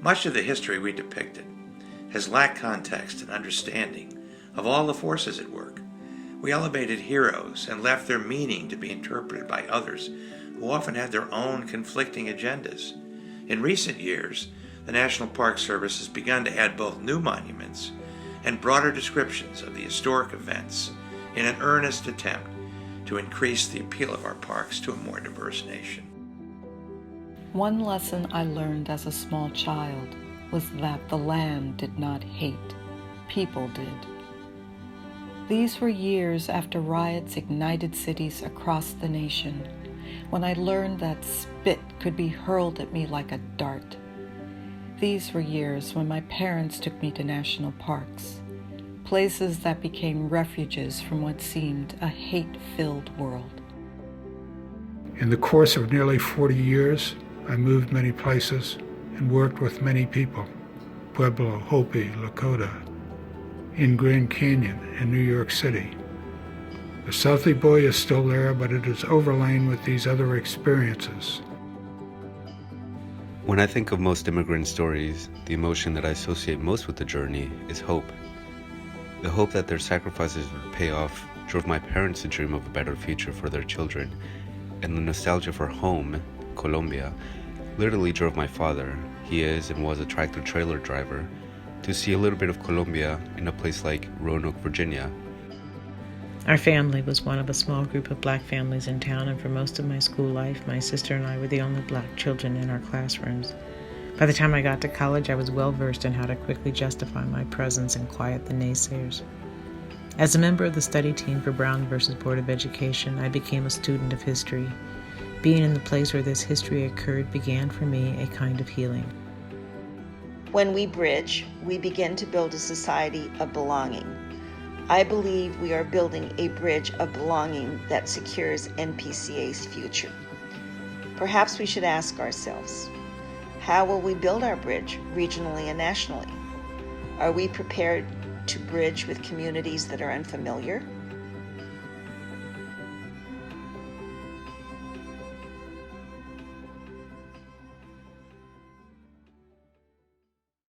Much of the history we depicted has lacked context and understanding of all the forces at work. We elevated heroes and left their meaning to be interpreted by others who often had their own conflicting agendas. In recent years, the National Park Service has begun to add both new monuments and broader descriptions of the historic events in an earnest attempt to increase the appeal of our parks to a more diverse nation. One lesson I learned as a small child was that the land did not hate, people did. These were years after riots ignited cities across the nation, when I learned that spit could be hurled at me like a dart. These were years when my parents took me to national parks, places that became refuges from what seemed a hate-filled world. In the course of nearly 40 years, I moved many places and worked with many people. Pueblo, Hopi, Lakota, in Grand Canyon and New York City. The Southie boy is still there, but it is overlain with these other experiences. When I think of most immigrant stories, the emotion that I associate most with the journey is hope. The hope that their sacrifices would pay off drove my parents to dream of a better future for their children, and the nostalgia for home, Colombia, literally drove my father, he is and was a tractor-trailer driver, to see a little bit of Colombia in a place like Roanoke, Virginia. Our family was one of a small group of black families in town, and for most of my school life, my sister and I were the only black children in our classrooms. By the time I got to college, I was well versed in how to quickly justify my presence and quiet the naysayers. As a member of the study team for Brown versus Board of Education, I became a student of history. Being in the place where this history occurred began for me a kind of healing. When we bridge, we begin to build a society of belonging. I believe we are building a bridge of belonging that secures NPCA's future. Perhaps we should ask ourselves, how will we build our bridge regionally and nationally? Are we prepared to bridge with communities that are unfamiliar?